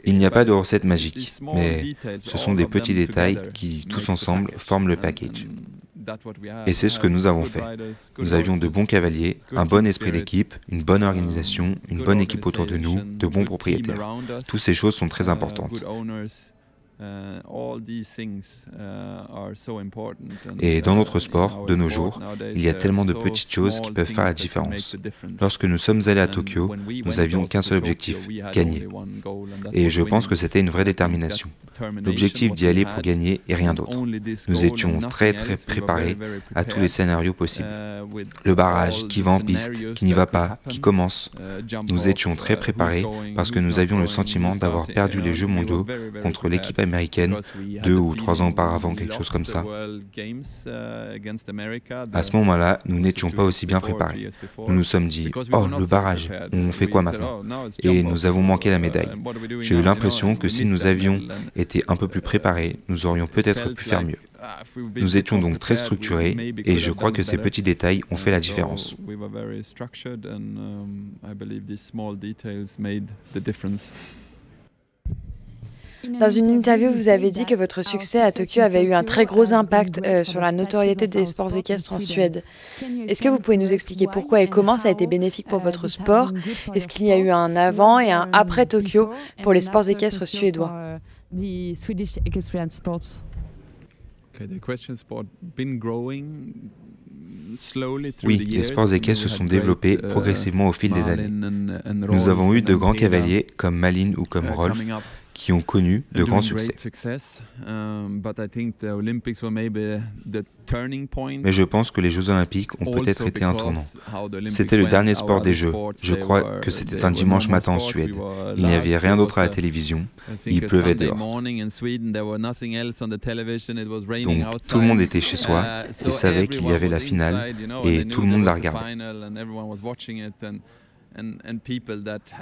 Il n'y a pas de recette magique, mais ce sont des petits détails qui, tous ensemble, forment le package. Et c'est ce que nous avons fait. Nous avions de bons cavaliers, un bon esprit d'équipe, une bonne organisation, une bonne équipe autour de nous, de bons propriétaires. Toutes ces choses sont très importantes. Et dans notre sport, de nos jours, il y a tellement de petites choses qui peuvent faire la différence. Lorsque nous sommes allés à Tokyo, nous n'avions qu'un seul objectif, gagner. Et je pense que c'était une vraie détermination. L'objectif d'y aller pour gagner et rien d'autre. Nous étions très préparés à tous les scénarios possibles. Le barrage, qui va en piste, qui n'y va pas, qui commence. Nous étions très préparés parce que nous avions le sentiment d'avoir perdu les Jeux mondiaux contre l'équipe américaine 2 ou 3 ans auparavant, quelque chose comme ça. À ce moment-là, nous n'étions pas aussi bien préparés. Nous nous sommes dit « Oh, le barrage, on fait quoi maintenant ?» Et nous avons manqué la médaille. J'ai eu l'impression que si nous avions été un peu plus préparés, nous aurions peut-être pu faire mieux. Nous étions donc très structurés et je crois que ces petits détails ont fait la différence. Dans une interview, vous avez dit que votre succès à Tokyo avait eu un très gros impact sur la notoriété des sports équestres en Suède. Est-ce que vous pouvez nous expliquer pourquoi et comment ça a été bénéfique pour votre sport? Est-ce qu'il y a eu un avant et un après Tokyo pour les sports équestres suédois? Oui, les sports équestres se sont développés progressivement au fil des années. Nous avons eu de grands cavaliers comme Malin ou comme Rolf qui ont connu de grands succès. Mais je pense que les Jeux Olympiques ont peut-être été un tournant. C'était le dernier sport des Jeux. Je crois que c'était un dimanche matin en Suède. Il n'y avait rien d'autre à la télévision. Il pleuvait dehors. Donc tout le monde était chez soi et savait qu'il y avait la finale et tout le monde la regardait.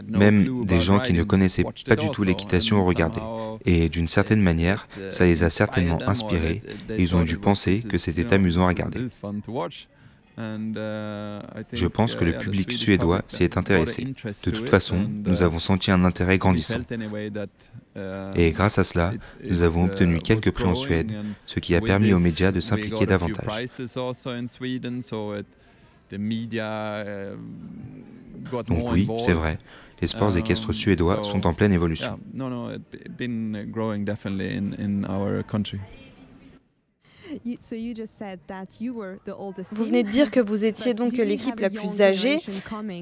Même des gens qui ne connaissaient pas du tout l'équitation regardaient. Et d'une certaine manière, ça les a certainement inspirés et ils ont dû penser que c'était amusant à regarder. Je pense que le public suédois s'y est intéressé. De toute façon, nous avons senti un intérêt grandissant. Et grâce à cela, nous avons obtenu quelques prix en Suède, ce qui a permis aux médias de s'impliquer davantage. Donc oui, c'est vrai, les sports équestres suédois sont en pleine évolution. Vous venez de dire que vous étiez donc l'équipe la plus âgée,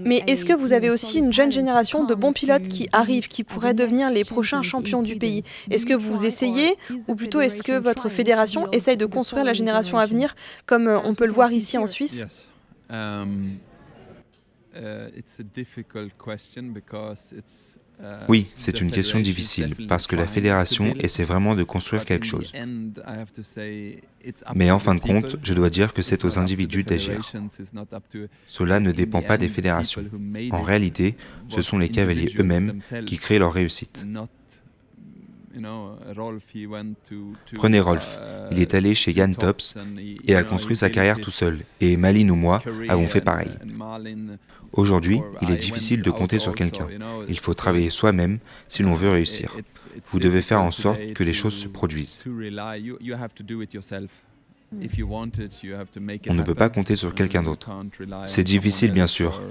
mais est-ce que vous avez aussi une jeune génération de bons pilotes qui arrivent, qui pourraient devenir les prochains champions du pays? Est-ce que vous essayez, ou plutôt est-ce que votre fédération essaye de construire la génération à venir, comme on peut le voir ici en Suisse? Oui, c'est une question difficile, parce que la fédération essaie vraiment de construire quelque chose. Mais en fin de compte, je dois dire que c'est aux individus d'agir. Cela ne dépend pas des fédérations. En réalité, ce sont les cavaliers eux-mêmes qui créent leur réussite. Prenez Rolf, il est allé chez Jan Tops et a construit sa carrière tout seul, et Malin ou moi avons fait pareil. Aujourd'hui, il est difficile de compter sur quelqu'un. Il faut travailler soi-même si l'on veut réussir. Vous devez faire en sorte que les choses se produisent. On ne peut pas compter sur quelqu'un d'autre. C'est difficile, bien sûr.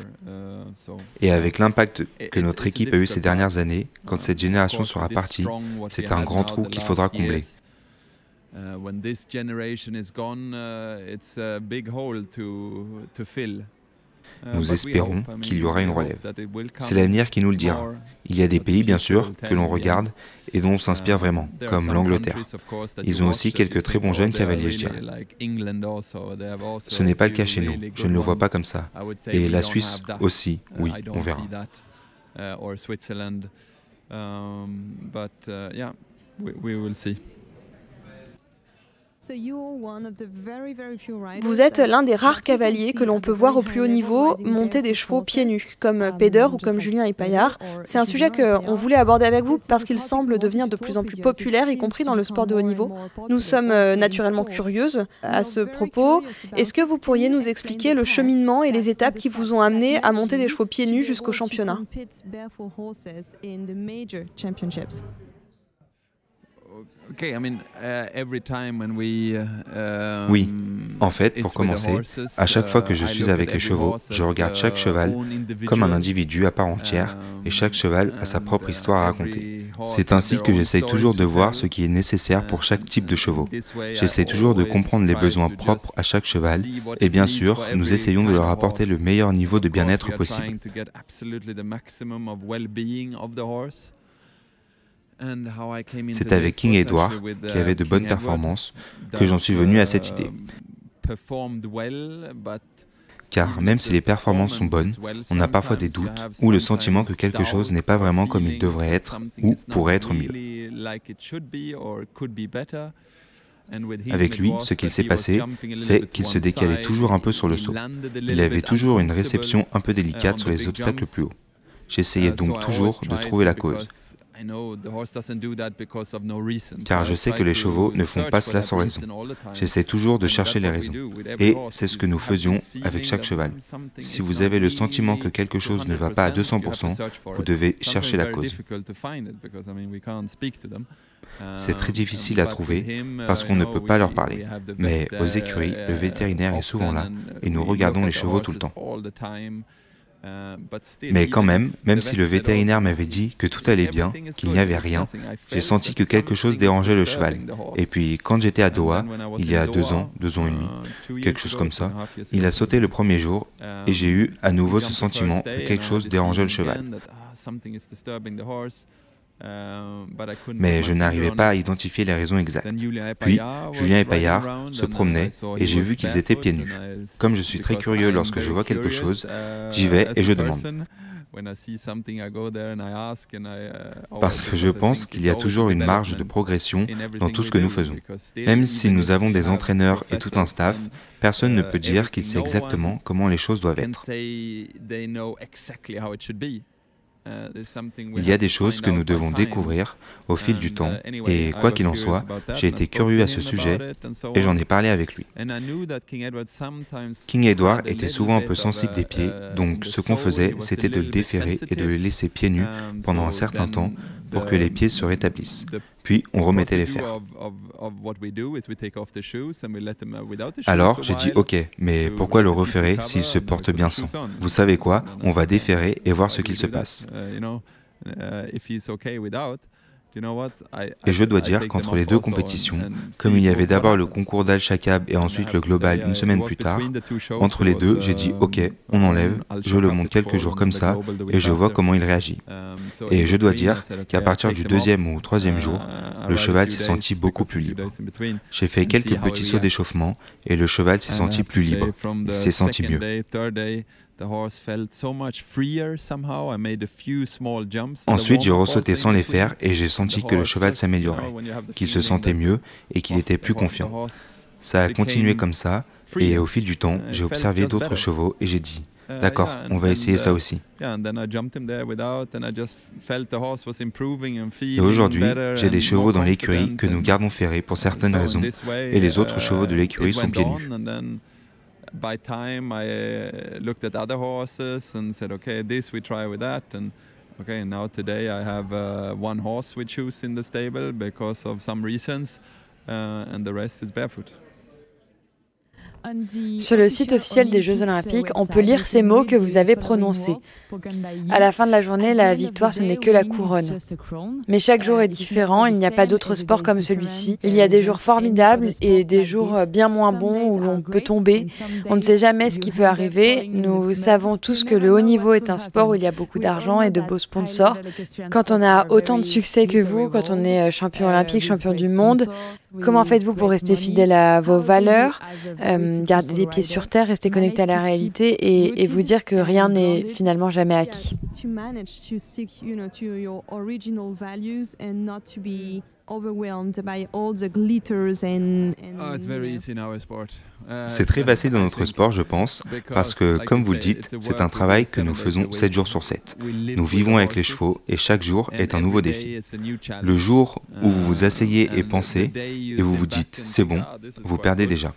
Et avec l'impact que notre équipe a eu ces dernières années, quand cette génération sera partie, c'est un grand trou qu'il faudra combler. Nous espérons qu'il y aura une relève. C'est l'avenir qui nous le dira. Il y a des pays, bien sûr, que l'on regarde et dont on s'inspire vraiment, comme l'Angleterre. Ils ont aussi quelques très bons jeunes cavaliers, je dirais. Ce n'est pas le cas chez nous, je ne le vois pas comme ça. Et la Suisse aussi, oui, on verra. Vous êtes l'un des rares cavaliers que l'on peut voir au plus haut niveau monter des chevaux pieds nus, comme Peder ou comme Julien Epaillard. C'est un sujet qu'on voulait aborder avec vous parce qu'il semble devenir de plus en plus populaire, y compris dans le sport de haut niveau. Nous sommes naturellement curieuses à ce propos. Est-ce que vous pourriez nous expliquer le cheminement et les étapes qui vous ont amené à monter des chevaux pieds nus jusqu'au championnat? Oui, en fait, pour commencer, à chaque fois que je suis avec les chevaux, je regarde chaque cheval comme un individu à part entière, et chaque cheval a sa propre histoire à raconter. C'est ainsi que j'essaye toujours de voir ce qui est nécessaire pour chaque type de chevaux. J'essaie toujours de comprendre les besoins propres à chaque cheval, et bien sûr, nous essayons de leur apporter le meilleur niveau de bien-être possible. C'est avec King Edward, qui avait de bonnes performances, que j'en suis venu à cette idée. Car même si les performances sont bonnes, on a parfois des doutes ou le sentiment que quelque chose n'est pas vraiment comme il devrait être ou pourrait être mieux. Avec lui, ce qu'il s'est passé, c'est qu'il se décalait toujours un peu sur le saut. Il avait toujours une réception un peu délicate sur les obstacles plus hauts. J'essayais donc toujours de trouver la cause. Car je sais que les chevaux ne font pas cela sans raison. J'essaie toujours de chercher les raisons. Et c'est ce que nous faisions avec chaque cheval. Si vous avez le sentiment que quelque chose ne va pas à 200%, vous devez chercher la cause. C'est très difficile à trouver parce qu'on ne peut pas leur parler. Mais aux écuries, le vétérinaire est souvent là et nous regardons les chevaux tout le temps. Mais quand même si le vétérinaire m'avait dit que tout allait bien, qu'il n'y avait rien, j'ai senti que quelque chose dérangeait le cheval. Et puis quand j'étais à Doha, il y a 2 ans et demi, quelque chose comme ça, il a sauté le premier jour et j'ai eu à nouveau ce sentiment que quelque chose dérangeait le cheval. Mais je n'arrivais pas à identifier les raisons exactes. Puis, Julien Epaillard se promenait et j'ai vu qu'ils étaient pieds nus. Comme je suis très curieux lorsque je vois quelque chose, j'y vais et je demande. Parce que je pense qu'il y a toujours une marge de progression dans tout ce que nous faisons. Même si nous avons des entraîneurs et tout un staff, personne ne peut dire qu'il sait exactement comment les choses doivent être. Il y a des choses que nous devons découvrir au fil du temps, et quoi qu'il en soit, j'ai été curieux à ce sujet et j'en ai parlé avec lui. King Edward était souvent un peu sensible des pieds, donc ce qu'on faisait, c'était de le déferrer et de le laisser pieds nus pendant un certain temps pour que les pieds se rétablissent. Puis on remettait les fers. Alors j'ai dit ok, mais pourquoi le referrer s'il se porte bien sans? Vous savez quoi? On va déferrer et voir ce qu'il se passe. Et je dois dire qu'entre les deux compétitions, comme il y avait d'abord le concours d'Al-Shakab et ensuite le global une semaine plus tard, entre les deux, j'ai dit ok, on enlève, je le monte quelques jours comme ça et je vois comment il réagit. Et je dois dire qu'à partir du deuxième ou troisième jour, le cheval s'est senti beaucoup plus libre. J'ai fait quelques petits sauts d'échauffement et le cheval s'est senti plus libre, il s'est senti mieux. Ensuite, j'ai ressauté sans les fers et j'ai senti que le cheval s'améliorait, qu'il se sentait mieux et qu'il était plus confiant. Ça a continué comme ça et au fil du temps, j'ai observé d'autres chevaux et j'ai dit « D'accord, on va essayer ça aussi ». Et aujourd'hui, j'ai des chevaux dans l'écurie que nous gardons ferrés pour certaines raisons et les autres chevaux de l'écurie sont pieds nus. By time, I looked at other horses and said, okay, this we try with that, and okay, now today I have one horse we choose in the stable because of some reasons, and the rest is barefoot. Sur le site officiel des Jeux Olympiques, on peut lire ces mots que vous avez prononcés. À la fin de la journée, la victoire, ce n'est que la couronne. Mais chaque jour est différent, il n'y a pas d'autre sport comme celui-ci. Il y a des jours formidables et des jours bien moins bons où l'on peut tomber. On ne sait jamais ce qui peut arriver. Nous savons tous que le haut niveau est un sport où il y a beaucoup d'argent et de beaux sponsors. Quand on a autant de succès que vous, quand on est champion olympique, champion du monde, comment faites-vous pour rester fidèle à vos valeurs, garder les pieds sur terre, rester connecté à la réalité et vous dire que rien n'est finalement jamais acquis? C'est très facile dans notre sport, je pense, parce que, comme vous le dites, c'est un travail que nous faisons 7 jours sur 7. Nous vivons avec les chevaux et chaque jour est un nouveau défi. Le jour où vous vous asseyez et pensez, et vous vous dites « c'est bon », vous perdez déjà.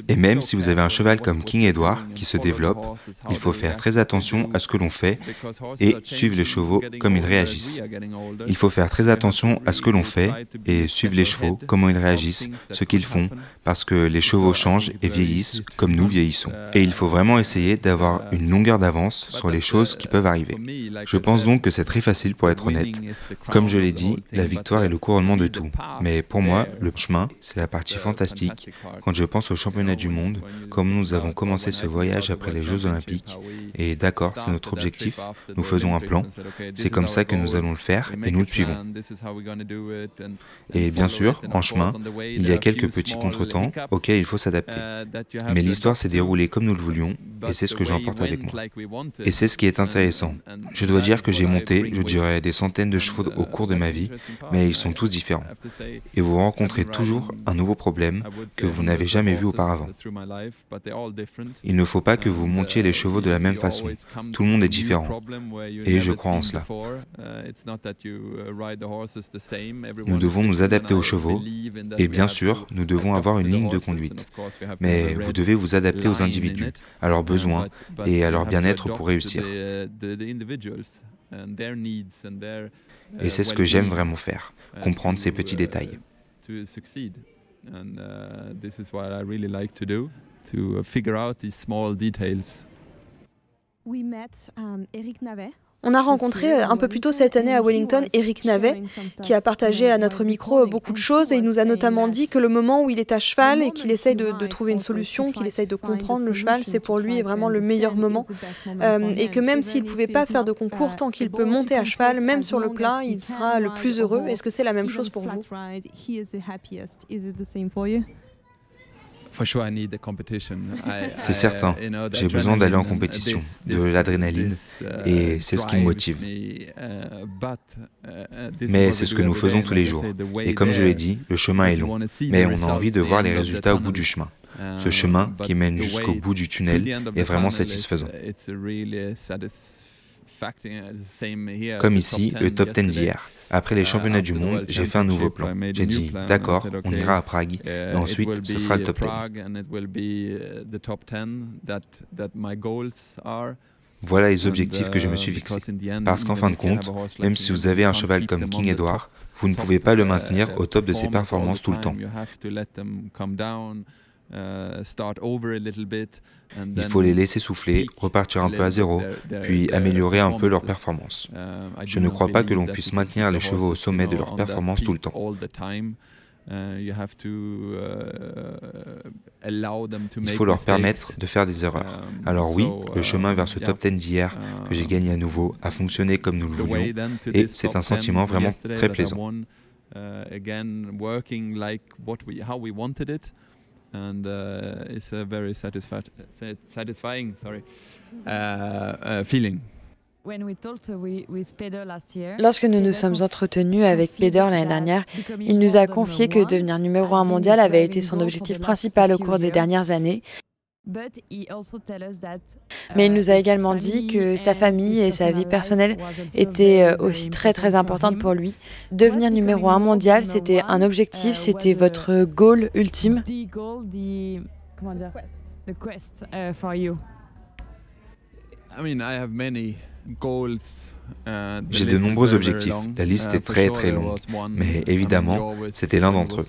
Et même si vous avez un cheval comme King Edward qui se développe, il faut faire très attention à ce que l'on fait et suivre les chevaux comme ils réagissent. Il faut faire très attention à ce que l'on fait et suivre les chevaux, comment ils réagissent, ce qu'ils font, parce que les chevaux changent et vieillissent comme nous vieillissons. Et il faut vraiment essayer d'avoir une longueur d'avance sur les choses qui peuvent arriver. Je pense donc que c'est très facile pour être honnête. Comme je l'ai dit, la victoire est le couronnement de tout. Mais pour moi, le chemin, c'est la partie fantastique. Quand je pense au championnat du monde, comme nous avons commencé ce voyage après les Jeux Olympiques, et d'accord, c'est notre objectif, nous faisons un plan, c'est comme ça que nous allons le faire et nous le suivons. Et bien sûr, en chemin, il y a quelques petits contretemps auxquels il faut s'adapter. Mais l'histoire s'est déroulée comme nous le voulions, et c'est ce que j'emporte avec moi. Et c'est ce qui est intéressant. Je dois dire que j'ai monté, je dirais, des centaines de chevaux au cours de ma vie, mais ils sont tous différents. Et vous rencontrez toujours un nouveau problème que vous n'avez jamais vu auparavant. Il ne faut pas que vous montiez les chevaux de la même façon. Tout le monde est différent. Et je crois en cela. Nous devons nous adapter aux chevaux. Et bien sûr, nous devons avoir une ligne de conduite. Mais vous devez vous adapter aux individus, à leurs besoins et à leur bien-être pour réussir. Et c'est ce que j'aime vraiment faire, comprendre ces petits détails. On a rencontré un peu plus tôt cette année à Wellington Eric Navet, qui a partagé à notre micro beaucoup de choses et il nous a notamment dit que le moment où il est à cheval et qu'il essaye de trouver une solution, qu'il essaye de comprendre le cheval, c'est pour lui vraiment le meilleur moment et que même s'il ne pouvait pas faire de concours, tant qu'il peut monter à cheval, même sur le plat, il sera le plus heureux. Est-ce que c'est la même chose pour vous ? C'est certain, j'ai besoin d'aller en compétition, de l'adrénaline, et c'est ce qui me motive. Mais c'est ce que nous faisons tous les jours. Et comme je l'ai dit, le chemin est long, mais on a envie de voir les résultats au bout du chemin. Ce chemin qui mène jusqu'au bout du tunnel est vraiment satisfaisant. Comme ici, le top 10 d'hier. Après les championnats du monde, j'ai fait un nouveau plan. J'ai dit, d'accord, on ira à Prague, et ensuite, ce sera le top 10. Voilà les objectifs que je me suis fixés. Parce qu'en fin de compte, même si vous avez un cheval comme King Edward, vous ne pouvez pas le maintenir au top de ses performances tout le temps. Il faut les laisser souffler, repartir un peu à zéro, puis améliorer un peu leur performance. Je ne crois pas que l'on puisse maintenir les chevaux au sommet de leur performance tout le temps. Il faut leur permettre de faire des erreurs. Alors oui, le chemin vers ce top 10 d'hier que j'ai gagné à nouveau a fonctionné comme nous le voulions, et c'est un sentiment vraiment très plaisant. And it's a very satisfying feeling. Lorsque nous nous sommes entretenus avec Peder l'année dernière, il nous a confié que devenir numéro 1 mondial avait été son objectif principal au cours des dernières années. Mais il nous a également dit que sa famille et sa vie personnelle étaient aussi très très importantes pour lui. Devenir numéro 1 mondial, c'était un objectif, c'était votre goal ultime. J'ai de nombreux objectifs, la liste est très très longue, mais évidemment, c'était l'un d'entre eux.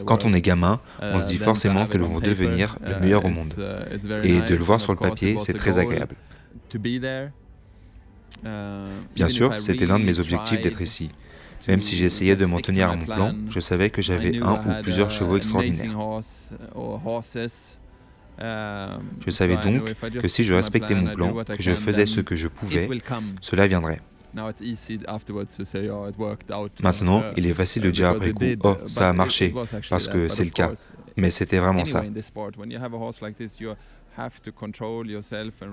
Quand on est gamin, on se dit forcément que l'on veut devenir le meilleur au monde, et de le voir sur le papier, c'est très agréable. Bien sûr, c'était l'un de mes objectifs d'être ici. Même si j'essayais de m'en tenir à mon plan, je savais que j'avais un ou plusieurs chevaux extraordinaires. Je savais donc que si je respectais mon plan, que je faisais ce que je pouvais, cela viendrait. Maintenant, il est facile de dire après coup, « Oh, ça a marché », parce que c'est le cas. Mais c'était vraiment ça.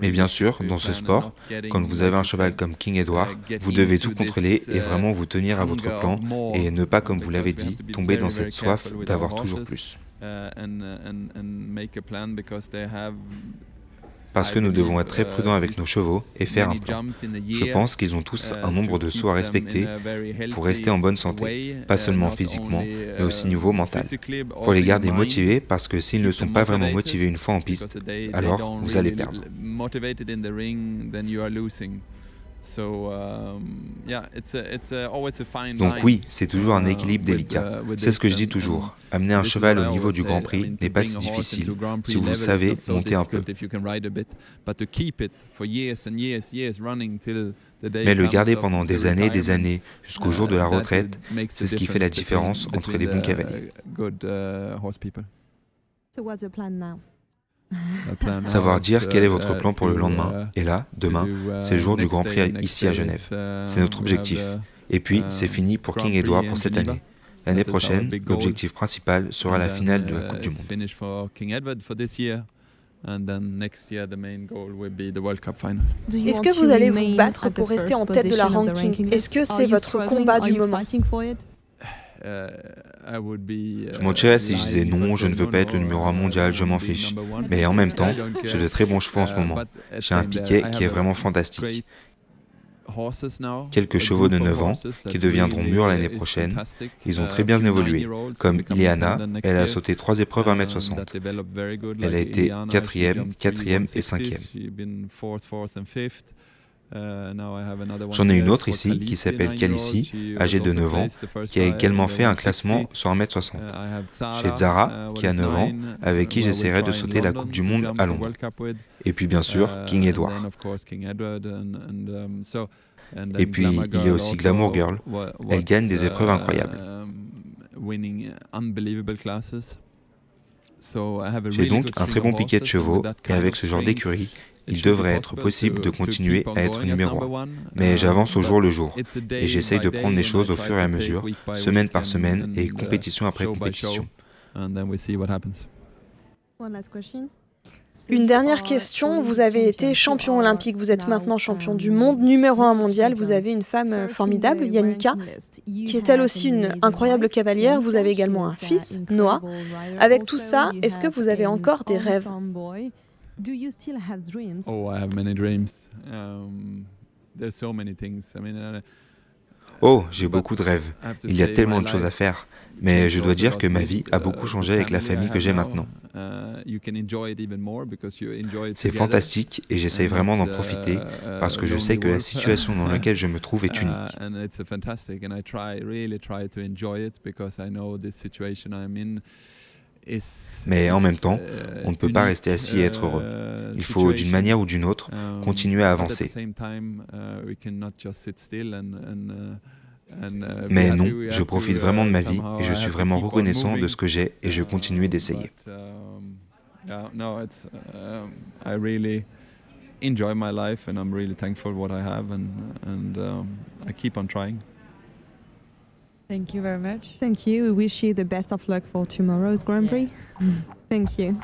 Mais bien sûr, dans ce sport, quand vous avez un cheval comme King Edward, vous devez tout contrôler et vraiment vous tenir à votre plan et ne pas, comme vous l'avez dit, tomber dans cette soif d'avoir toujours plus. Parce que nous devons être très prudents avec nos chevaux et faire un plan. Je pense qu'ils ont tous un nombre de sauts à respecter pour rester en bonne santé, pas seulement physiquement, mais aussi niveau mental. Pour les garder motivés, parce que s'ils ne sont pas vraiment motivés une fois en piste, alors vous allez perdre. Donc oui, c'est toujours un équilibre délicat. C'est ce que je dis toujours. Amener un cheval au niveau du Grand Prix n'est pas si difficile si vous savez monter un peu. Mais le garder pendant des années, jusqu'au jour de la retraite, c'est ce qui fait la différence entre les bons cavaliers. Savoir dire quel est votre plan pour le lendemain. Et là, demain, c'est le jour du Grand Prix ici à Genève. C'est notre objectif. Et puis, c'est fini pour King Edward pour cette année. L'année prochaine, l'objectif principal sera la finale de la Coupe du Monde. Est-ce que vous allez vous battre pour rester en tête de la ranking? Est-ce que c'est votre combat du moment? Je mentirais si je disais non, je ne veux pas être le numéro 1 mondial, je m'en fiche. Mais en même temps, j'ai de très bons chevaux en ce moment. J'ai un piquet qui est vraiment fantastique. Quelques chevaux de 9 ans qui deviendront mûrs l'année prochaine. Ils ont très bien évolué. Comme Ileana, elle a sauté 3 épreuves 1m60. Elle a été 4e, 4e et 5e. J'en ai une autre ici qui s'appelle Calici, âgée de 9 ans, qui a également fait un classement sur 1m60. J'ai Zara, qui a 9 ans, avec qui j'essaierai de sauter la Coupe du Monde à Londres. Et puis bien sûr, King Edward. Et puis il y a aussi Glamour Girl. Elle gagne des épreuves incroyables. J'ai donc un très bon piquet de chevaux, et avec ce genre d'écurie, il devrait être possible de continuer à être numéro 1. Mais j'avance au jour le jour, et j'essaye de prendre les choses au fur et à mesure, semaine par semaine et compétition après compétition. Une dernière question, vous avez été champion olympique, vous êtes maintenant champion du monde, numéro 1 mondial, vous avez une femme formidable, Yannicka, qui est elle aussi une incroyable cavalière, vous avez également un fils, Noah. Avec tout ça, est-ce que vous avez encore des rêves? Oh, I have many dreams. There's so many things. Oh, j'ai beaucoup de rêves. Il y a tellement de choses à faire. Mais je dois dire que ma vie a beaucoup changé avec la famille que j'ai maintenant. C'est fantastique et j'essaie vraiment d'en profiter parce que je sais que la situation dans laquelle je me trouve est unique. Mais en même temps, on ne peut pas rester assis et être heureux. Il faut, d'une manière ou d'une autre, continuer à avancer. Mais non, je profite vraiment de ma vie et je suis vraiment reconnaissant de ce que j'ai et je continue d'essayer. Enjoy my life and I'm really thankful what I have and I keep on trying. Thank you very much. Thank you. We wish you the best of luck for tomorrow's Grand Prix. Thank you.